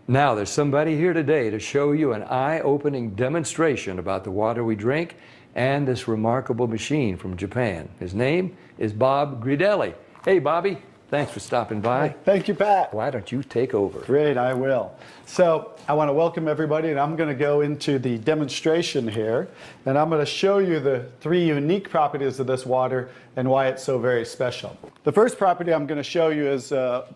Now, there's somebody here today to show you an eye-opening demonstration about the water we drink and this remarkable machine from Japan. His name is Bob Gridelli. Hey, Bobby, thanks for stopping by. Thank you, Pat. Why don't you take over? Great, I will. So I want to welcome everybody, and I'm going to go into the demonstration here, and I'm going to show you the 3 unique properties of this water and why it's so very special. The first property I'm going to show you is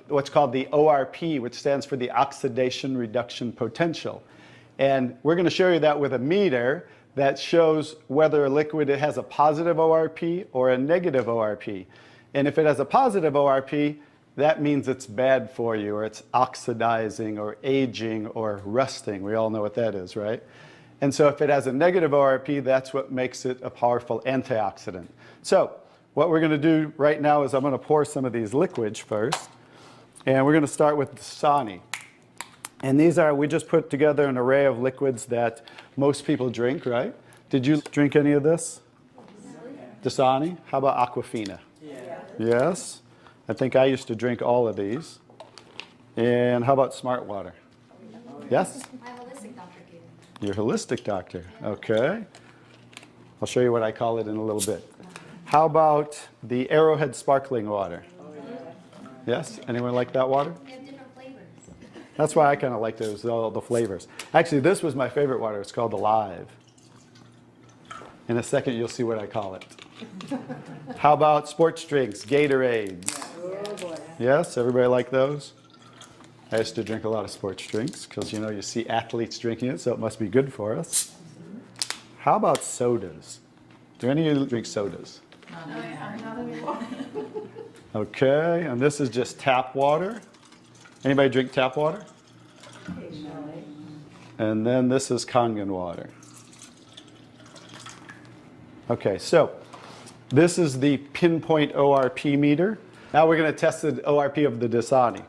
what's called the ORP, which stands for the oxidation reduction potential. And we're going to show you that with a meter that shows whether a liquid has a positive ORP or a negative ORP. And if it has a positive ORP, that means it's bad for you, or it's oxidizing, or aging, or rusting. We all know what that is, right? And so if it has a negative ORP, that's what makes it a powerful antioxidant. So what we're going to do right now is I'm going to pour some of these liquids first. And we're going to start with Dasani. And these are, we just put together an array of liquids that most people drink, right? Did you drink any of this? Dasani? How about Aquafina? Yes. I think I used to drink all of these. And how about Smart Water? Yes? My holistic doctor gave it. Your holistic doctor. Okay. I'll show you what I call it in a little bit. How about the Arrowhead sparkling water? Yes? Anyone like that water? They have different flavors. That's why I kind of liked it, was all the flavors. Actually, this was my favorite water. It's called Alive. In a second, you'll see what I call it. How about sports drinks, Gatorades? Yes, everybody like those? I used to drink a lot of sports drinks because, you know, you see athletes drinking it, so it must be good for us. How about sodas? Do any of you drink sodas? Not anymore. Okay, and this is just tap water. Anybody drink tap water? Occasionally. And then this is Kangen water. Okay, so this is the pinpoint ORP meter. Now we're going to test the ORP of the Dasani.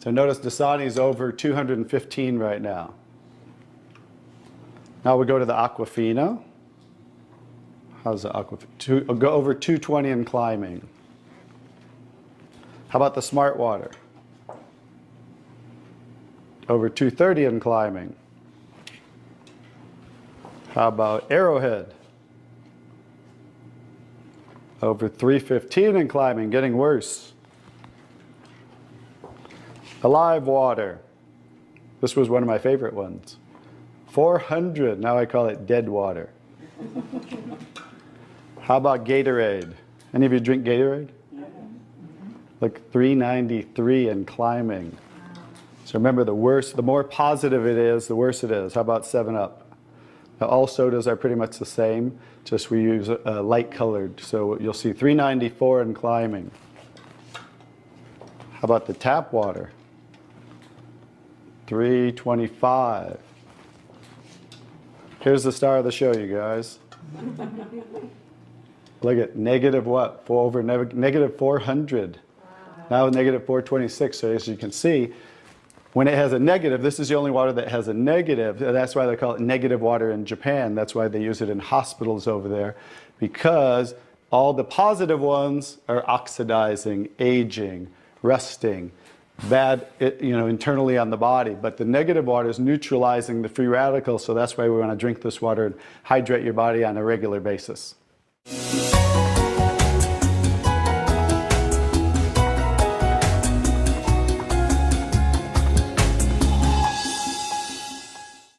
So notice Dasani is over 215 right now. Now we go to the Aquafina. How's the Aquafina? Go over 220 and climbing. How about the Smart Water? Over 230 and climbing. How about Arrowhead? Over 315 and climbing, getting worse. Alive Water. This was one of my favorite ones. 400, now I call it dead water. How about Gatorade? Any of you drink Gatorade? Like 393 and climbing. So remember, the more positive it is, the worse it is. How about 7-Up? Now, all sodas are pretty much the same, just we use light colored. So you'll see 394 and climbing. How about the tap water? 325. Here's the star of the show, you guys. Look at negative what? Negative 400. Now negative 426. So as you can see, when it has a negative, this is the only water that has a negative. That's why they call it negative water in Japan. That's why they use it in hospitals over there, because all the positive ones are oxidizing, aging, rusting, bad, internally on the body. But the negative water is neutralizing the free radicals, so that's why we want to drink this water and hydrate your body on a regular basis.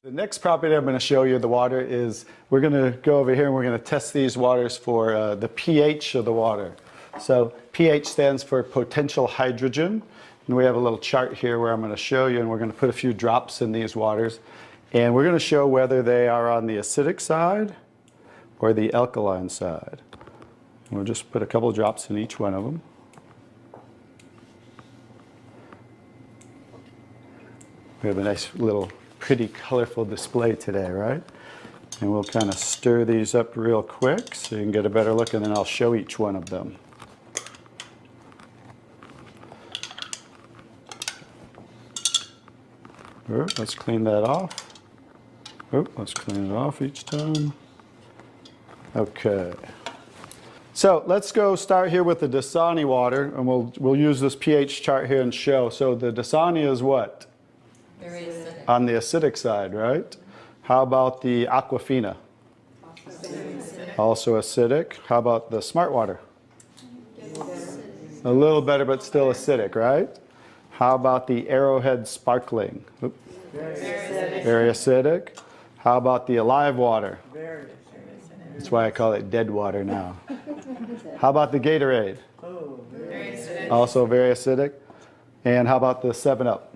The next property I'm going to show you, the water, is we're going to go over here and we're going to test these waters for the pH of the water. So pH stands for potential hydrogen. And we have a little chart here where I'm going to show you, and we're going to put a few drops in these waters. And we're going to show whether they are on the acidic side or the alkaline side. And we'll just put a couple of drops in each one of them. We have a nice little pretty colorful display today, right? And we'll kind of stir these up real quick so you can get a better look, and then I'll show each one of them. Let's clean that off. Let's clean it off each time. Okay. So let's go start here with the Dasani water, and we'll use this pH chart here and show. So the Dasani is what? Very acidic. On the acidic side, right? How about the Aquafina? Also acidic. How about the Smart Water? A little better, but still acidic, right? How about the Arrowhead Sparkling? Oop. Very acidic. How about the Alive Water? Very That's why I call it dead water now. How about the Gatorade? Oh, Very acidic. Also very acidic. And how about the 7-Up?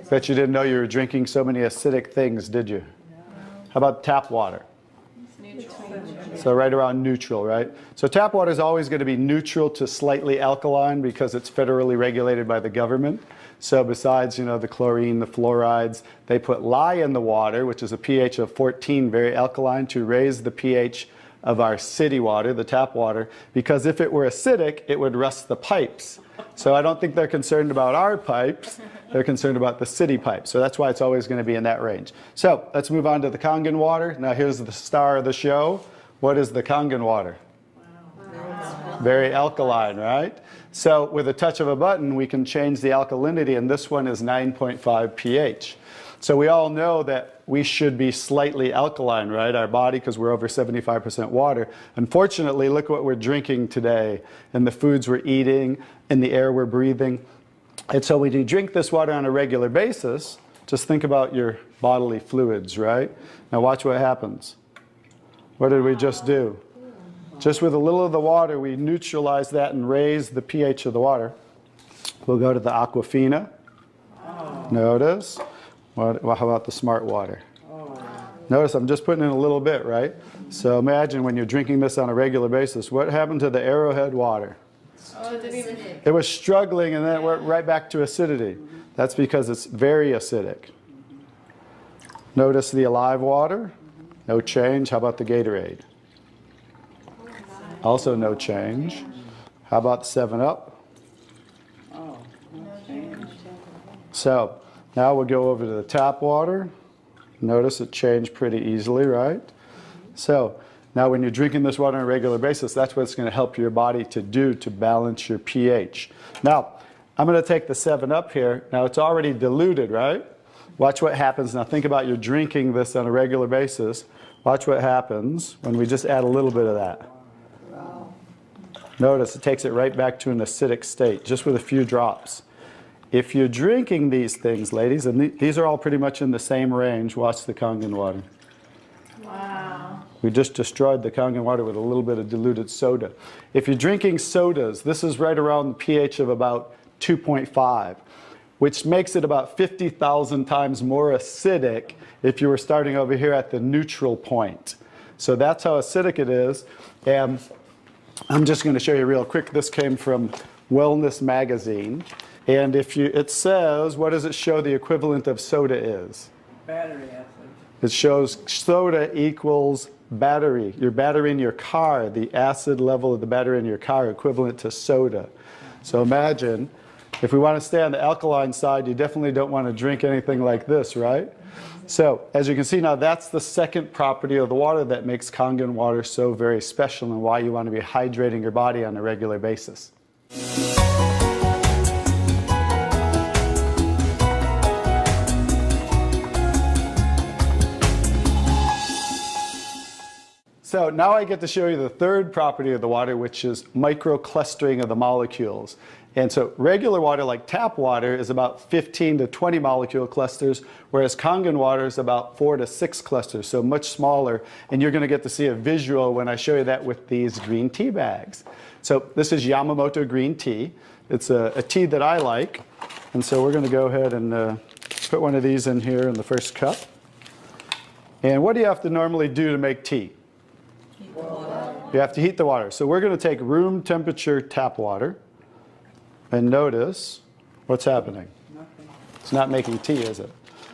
Bet you didn't know you were drinking so many acidic things, did you? How about tap water? So right around neutral, right? So tap water is always going to be neutral to slightly alkaline because it's federally regulated by the government. So besides, the chlorine, the fluorides, they put lye in the water, which is a pH of 14, very alkaline, to raise the pH of our city water, the tap water, because if it were acidic, it would rust the pipes. So I don't think they're concerned about our pipes. They're concerned about the city pipes. So that's why it's always going to be in that range. So let's move on to the Kangen water. Now here's the star of the show. What is the Kangen water? Very alkaline, right? So with a touch of a button, we can change the alkalinity, and this one is 9.5 pH. So we all know that we should be slightly alkaline, right? Our body, because we're over 75% water. Unfortunately, look what we're drinking today, and the foods we're eating, and the air we're breathing. And so when you drink this water on a regular basis, just think about your bodily fluids, right? Now watch what happens. What did we just do? Just with a little of the water, we neutralize that and raise the pH of the water. We'll go to the Aquafina. Notice. How about the Smart Water? Notice I'm just putting in a little bit, right? So imagine when you're drinking this on a regular basis, what happened to the Arrowhead water? Oh, it didn't even. It was struggling, and then it went right back to acidity. That's because it's very acidic. Notice the Alive Water. No change. How about the Gatorade? Also no change. How about the 7-Up? So now we'll go over to the tap water. Notice it changed pretty easily, right? So now when you're drinking this water on a regular basis, that's what it's going to help your body to do to balance your pH. Now, I'm going to take the 7-Up here. Now it's already diluted, right? Watch what happens. Now think about you're drinking this on a regular basis. Watch what happens when we just add a little bit of that. Notice it takes it right back to an acidic state, just with a few drops. If you're drinking these things, ladies, and these are all pretty much in the same range, watch the Kangen water. Wow. We just destroyed the Kangen water with a little bit of diluted soda. If you're drinking sodas, this is right around the pH of about 2.5, which makes it about 50,000 times more acidic if you were starting over here at the neutral point. So that's how acidic it is. And I'm just going to show you real quick. This came from Wellness Magazine. And it says, what does it show the equivalent of soda is? battery acid. It shows soda equals battery. Your battery in your car, the acid level of the battery in your car equivalent to soda. So imagine, if we want to stay on the alkaline side, you definitely don't want to drink anything like this, right? So as you can see now, that's the second property of the water that makes Kangen water so very special and why you want to be hydrating your body on a regular basis. So now I get to show you the third property of the water, which is microclustering of the molecules. And so regular water, like tap water, is about 15 to 20 molecule clusters, whereas Kangen water is about 4 to 6 clusters, so much smaller. And you're going to get to see a visual when I show you that with these green tea bags. So this is Yamamoto green tea. It's a tea that I like. And so we're going to go ahead and put one of these in here in the first cup. And what do you have to normally do to make tea? You have to heat the water. So we're going to take room temperature tap water. And notice what's happening. Nothing. It's not making tea, is it?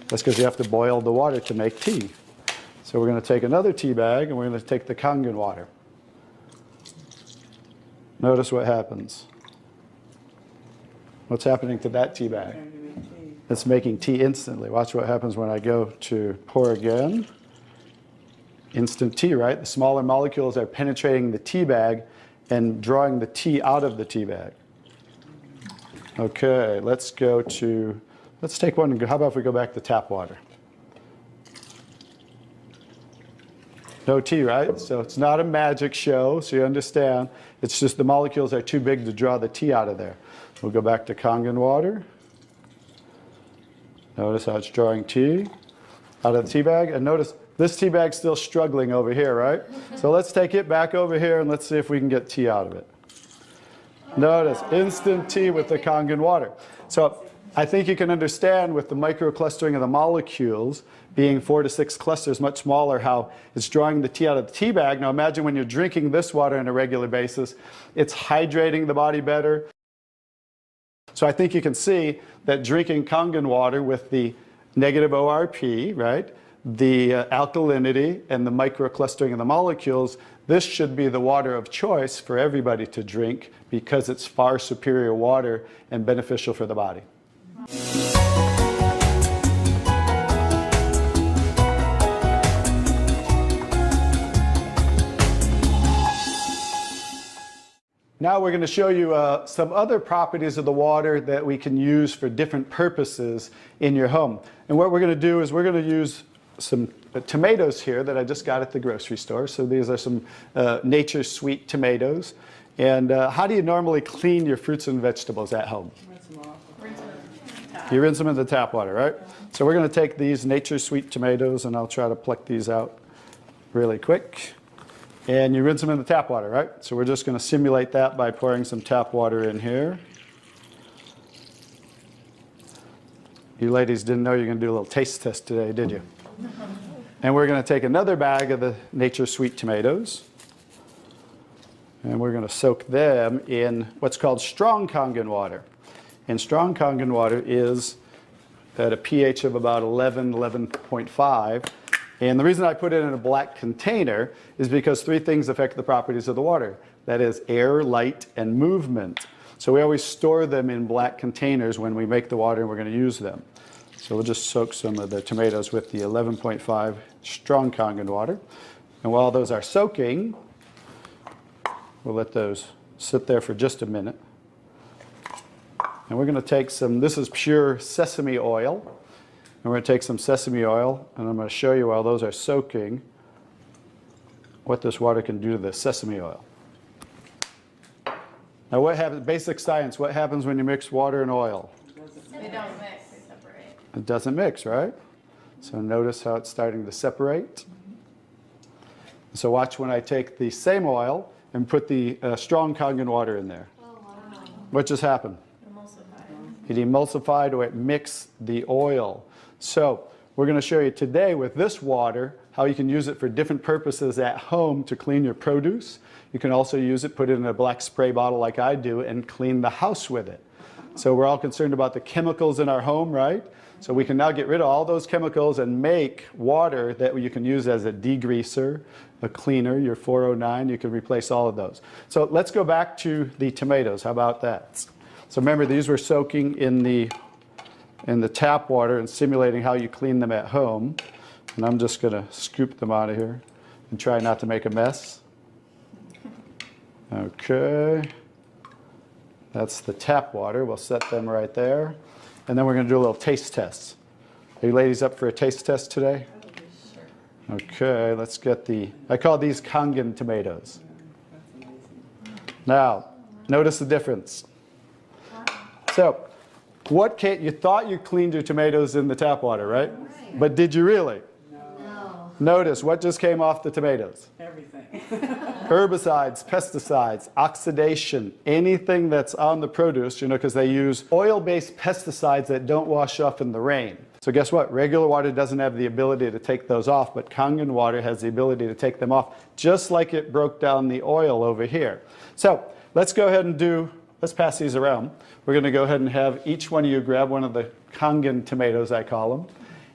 That's because you have to boil the water to make tea. So we're going to take another tea bag and we're going to take the Kangen water. Notice what happens. What's happening to that tea bag? Trying to make tea. It's making tea instantly. Watch what happens when I go to pour again. Instant tea, right? The smaller molecules are penetrating the tea bag and drawing the tea out of the tea bag. Okay, let's take one. How about if we go back to tap water? No tea, right? So it's not a magic show, so you understand. It's just the molecules are too big to draw the tea out of there. We'll go back to Kangen water. Notice how it's drawing tea out of the tea bag. And notice this tea bag's still struggling over here, right? So let's take it back over here and let's see if we can get tea out of it. Notice instant tea with the Kangen water. So I think you can understand with the microclustering of the molecules being 4 to 6 clusters, much smaller, how it's drawing the tea out of the tea bag. Now imagine when you're drinking this water on a regular basis, it's hydrating the body better. So I think you can see that drinking Kangen water with the negative ORP, right, the alkalinity and the microclustering of the molecules, this should be the water of choice for everybody to drink because it's far superior water and beneficial for the body. Now we're going to show you some other properties of the water that we can use for different purposes in your home. And what we're going to do is we're going to use some tomatoes here that I just got at the grocery store. So these are some Nature's Sweet tomatoes. And how do you normally clean your fruits and vegetables at home? Rinse them off. You rinse them in the tap water, right? So we're going to take these Nature's Sweet tomatoes, and I'll try to pluck these out really quick. And you rinse them in the tap water, right? So we're just going to simulate that by pouring some tap water in here. You ladies didn't know you were going to do a little taste test today, did you? And we're going to take another bag of the Nature's Sweet tomatoes. And we're going to soak them in what's called strong Kangen water. And strong Kangen water is at a pH of about 11, 11.5. And the reason I put it in a black container is because 3 things affect the properties of the water. That is air, light, and movement. So we always store them in black containers when we make the water and we're going to use them. So we'll just soak some of the tomatoes with the 11.5 strong Kangen water. And while those are soaking, we'll let those sit there for just a minute. And we're going to take some, this is pure sesame oil. And we're going to take some sesame oil, and I'm going to show you while those are soaking what this water can do to the sesame oil. Now what happens, basic science, what happens when you mix water and oil? They don't mix, they separate. It doesn't mix, right? So notice how it's starting to separate. So watch when I take the same oil and put the strong Kangen water in there. Oh, wow. What just happened? Emulsified. It emulsified or it mixed the oil. So we're going to show you today with this water how you can use it for different purposes at home to clean your produce. You can also use it, put it in a black spray bottle like I do, and clean the house with it. So we're all concerned about the chemicals in our home, right? So we can now get rid of all those chemicals and make water that you can use as a degreaser, a cleaner, your 409. You can replace all of those. So let's go back to the tomatoes. How about that? So remember, these were soaking in the tap water and simulating how you clean them at home. And I'm just going to scoop them out of here and try not to make a mess. Okay. That's the tap water. We'll set them right there. And then we're going to do a little taste test. Are you ladies up for a taste test today? Okay, let's get I call these Kangen tomatoes. Now, notice the difference. So, you thought you cleaned your tomatoes in the tap water, right? But did you really? No. Notice what just came off the tomatoes. Everything. Herbicides, pesticides, oxidation, anything that's on the produce, because they use oil-based pesticides that don't wash off in the rain. So guess what? Regular water doesn't have the ability to take those off, but Kangen water has the ability to take them off, just like it broke down the oil over here. So let's go ahead and let's pass these around. We're going to go ahead and have each one of you grab one of the Kangen tomatoes, I call them.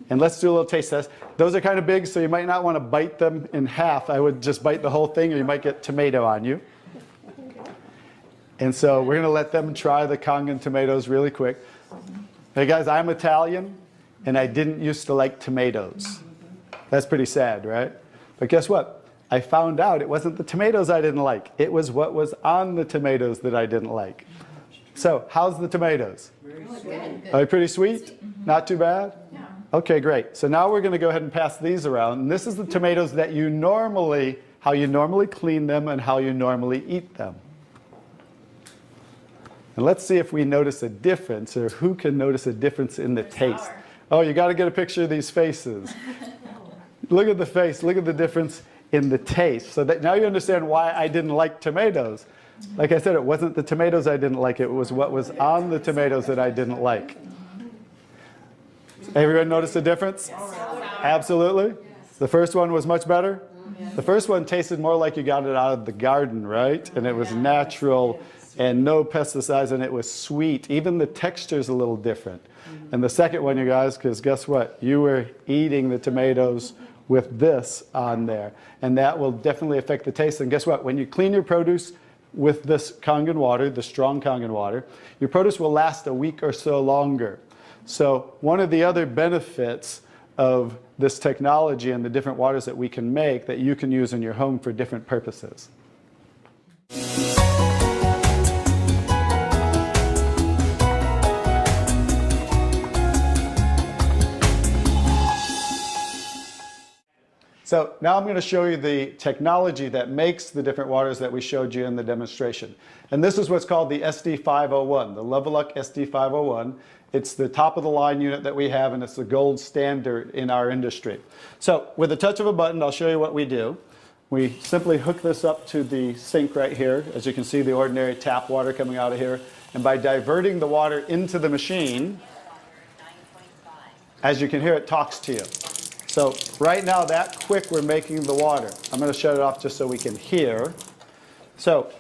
And let's do a little taste test. Those are kind of big, so you might not want to bite them in half. I would just bite the whole thing, or you might get tomato on you. And so we're going to let them try the Kangen tomatoes really quick. Hey guys, I'm Italian, and I didn't used to like tomatoes. That's pretty sad, right? But guess what? I found out it wasn't the tomatoes I didn't like. It was what was on the tomatoes that I didn't like. So, how's the tomatoes? Good. Are they pretty sweet? Not too bad? Yeah. Okay, great. So now we're going to go ahead and pass these around. And this is the tomatoes that you normally, how you normally clean them and how you normally eat them. And let's see if we notice a difference, or who can notice a difference in the taste. Sour. Oh, you got to get a picture of these faces. Look at the face. Look at the difference in the taste. So that now you understand why I didn't like tomatoes. Like I said, it wasn't the tomatoes I didn't like. It was what was on the tomatoes that I didn't like. Everyone notice the difference? Absolutely. The first one was much better. The first one tasted more like you got it out of the garden, right? And it was natural and no pesticides, and it was sweet. Even the texture's a little different. And the second one, you guys, because guess what? You were eating the tomatoes with this on there. And that will definitely affect the taste. And guess what? When you clean your produce with this Kangen water, the strong Kangen water, your produce will last a week or so longer. So one of the other benefits of this technology and the different waters that we can make that you can use in your home for different purposes. So now I'm going to show you the technology that makes the different waters that we showed you in the demonstration. And this is what's called the SD501, the Leveluck SD501. It's the top of the line unit that we have, and it's the gold standard in our industry. So with a touch of a button, I'll show you what we do. We simply hook this up to the sink right here. As you can see, the ordinary tap water coming out of here. And by diverting the water into the machine, as you can hear, it talks to you. So right now, that quick, we're making the water. I'm going to shut it off just so we can hear. So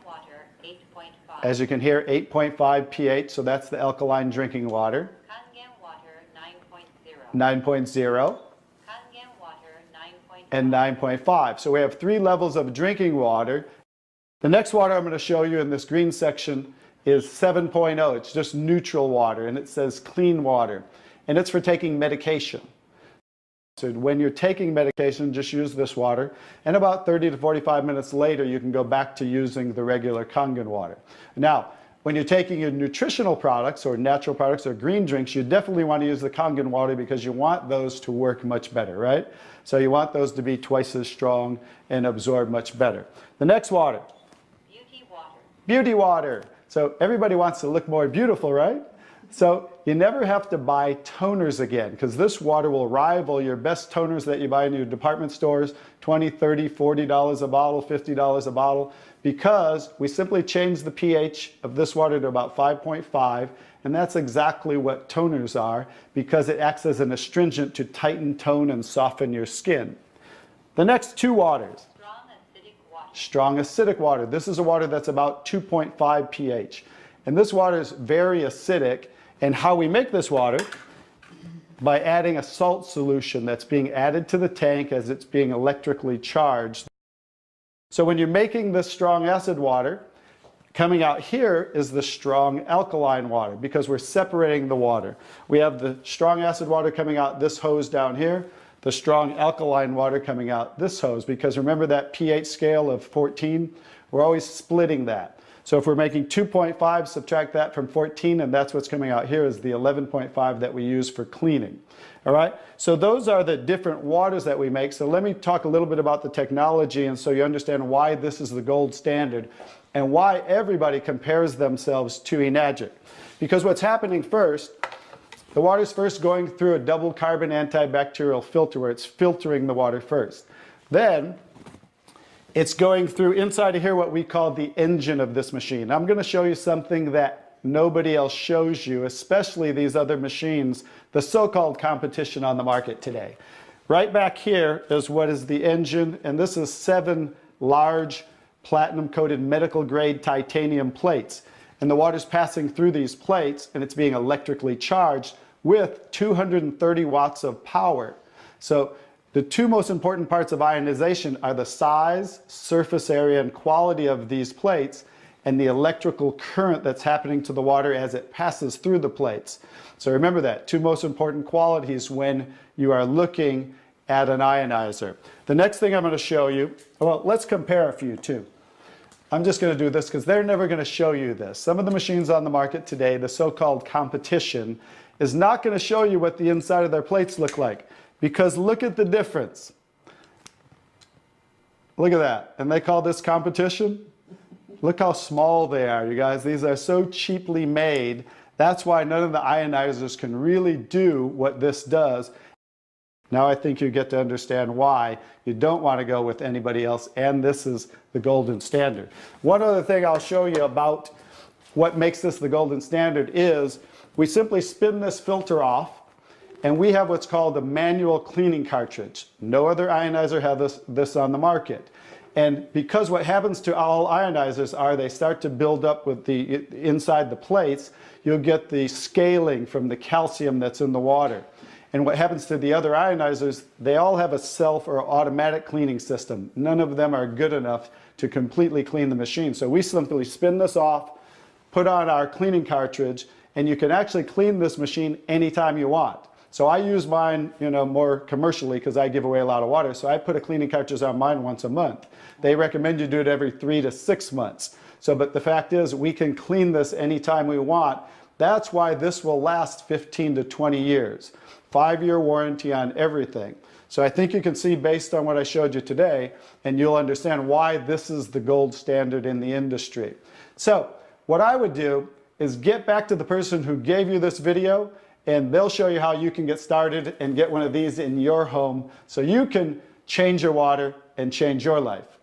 water, 8.5. As you can hear, 8.5 pH, so that's the alkaline drinking water. Kangen water, 9.0. 9.0 Kangen water, 9.5. and 9.5. So we have 3 levels of drinking water. The next water I'm going to show you in this green section is 7.0. It's just neutral water, and it says clean water. And it's for taking medication. So when you're taking medication, just use this water. And about 30 to 45 minutes later, you can go back to using the regular Kangen water. Now, when you're taking your nutritional products or natural products or green drinks, you definitely want to use the Kangen water because you want those to work much better, right? So you want those to be twice as strong and absorb much better. The next water. Beauty water. Beauty water. So everybody wants to look more beautiful, right? So you never have to buy toners again, because this water will rival your best toners that you buy in your department stores, $20, $30, $40 a bottle, $50 a bottle, because we simply change the pH of this water to about 5.5, and that's exactly what toners are, because it acts as an astringent to tighten, tone, and soften your skin. The next 2 waters. Strong acidic water. Strong acidic water. This is a water that's about 2.5 pH. And this water is very acidic. And how we make this water, by adding a salt solution that's being added to the tank as it's being electrically charged. So when you're making this strong acid water, coming out here is the strong alkaline water, because we're separating the water. We have the strong acid water coming out this hose down here, the strong alkaline water coming out this hose, because remember that pH scale of 14? We're always splitting that. So if we're making 2.5, subtract that from 14, and that's what's coming out here is the 11.5 that we use for cleaning. All right? So those are the different waters that we make. So let me talk a little bit about the technology, and so you understand why this is the gold standard and why everybody compares themselves to Enagic. Because what's happening first, the water's first going through a double carbon antibacterial filter where it's filtering the water first. Then it's going through inside of here what we call the engine of this machine. I'm going to show you something that nobody else shows you, especially these other machines, the so-called competition on the market today. Right back here is what is the engine, and this is 7 large platinum-coated medical-grade titanium plates. And the water's passing through these plates, and it's being electrically charged with 230 watts of power. So the 2 most important parts of ionization are the size, surface area, and quality of these plates, and the electrical current that's happening to the water as it passes through the plates. So remember that, 2 most important qualities when you are looking add an ionizer. The next thing I'm going to show you, well, let's compare a few too. I'm just going to do this because they're never going to show you this. Some of the machines on the market today, the so-called competition, is not going to show you what the inside of their plates look like, because look at the difference. Look at that. And they call this competition? Look how small they are, you guys. These are so cheaply made. That's why none of the ionizers can really do what this does. Now I think you get to understand why you don't want to go with anybody else, and this is the golden standard. One other thing I'll show you about what makes this the golden standard is we simply spin this filter off, and we have what's called a manual cleaning cartridge. No other ionizer has this on the market. And because what happens to all ionizers are they start to build up with the inside the plates, you'll get the scaling from the calcium that's in the water. And what happens to the other ionizers, they all have a self or automatic cleaning system. None of them are good enough to completely clean the machine. So we simply spin this off, put on our cleaning cartridge, and you can actually clean this machine anytime you want. So I use mine, more commercially because I give away a lot of water. So I put a cleaning cartridge on mine once a month. They recommend you do it every 3 to 6 months. But the fact is we can clean this anytime we want. That's why this will last 15 to 20 years. 5-year warranty on everything. So I think you can see based on what I showed you today, and you'll understand why this is the gold standard in the industry. So what I would do is get back to the person who gave you this video, and they'll show you how you can get started and get one of these in your home so you can change your water and change your life.